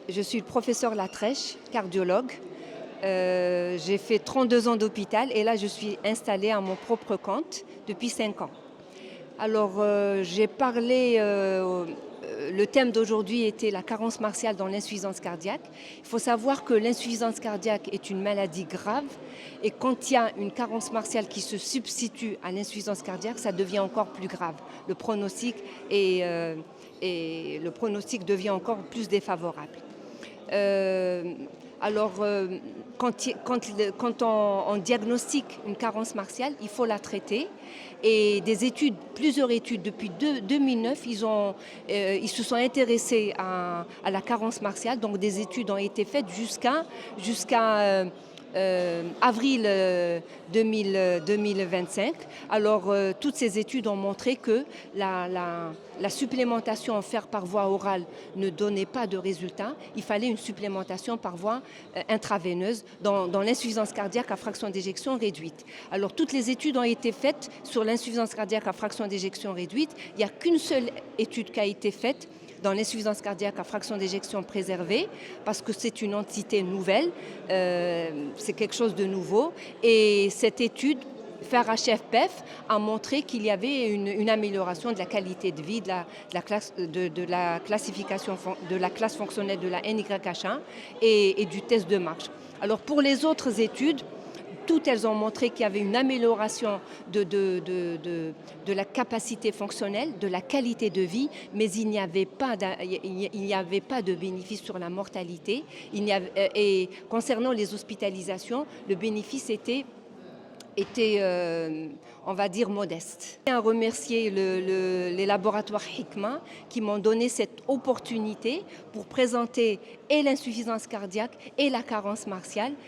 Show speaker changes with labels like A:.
A: Je suis le professeur Latrèche, cardiologue. J'ai fait 32 ans d'hôpital et là je suis installée à mon propre compte depuis 5 ans. Alors j'ai parlé, le thème d'aujourd'hui était la carence martiale dans l'insuffisance cardiaque. Il faut savoir que l'insuffisance cardiaque est une maladie grave et quand il y a une carence martiale qui se substitue à l'insuffisance cardiaque, ça devient encore plus grave. Le pronostic, le pronostic devient encore plus défavorable. Euh, quand on diagnostique une carence martiale, il faut la traiter. Et plusieurs études depuis 2009, ils se sont intéressés à la carence martiale. Donc des études ont été faites jusqu'à avril 2025. Alors, toutes ces études ont montré que la supplémentation en fer par voie orale ne donnait pas de résultat. Il fallait une supplémentation par voie intraveineuse dans l'insuffisance cardiaque à fraction d'éjection réduite. Alors, toutes les études ont été faites sur l'insuffisance cardiaque à fraction d'éjection réduite. Il n'y a qu'une seule étude qui a été faite dans l'insuffisance cardiaque à fraction d'éjection préservée, parce que c'est une entité nouvelle, c'est quelque chose de nouveau. Et cette étude, FAIR-HF-PEF, a montré qu'il y avait une amélioration de la qualité de vie, de la classification, de la classe fonctionnelle de la NYH1 et du test de marche. Alors pour les autres études, toutes elles ont montré qu'il y avait une amélioration de la capacité fonctionnelle, de la qualité de vie, mais il n'y avait pas de bénéfice sur la mortalité. Et concernant les hospitalisations, le bénéfice était on va dire, modeste. Je tiens à remercier les laboratoires Hikma qui m'ont donné cette opportunité pour présenter et l'insuffisance cardiaque et la carence martiale.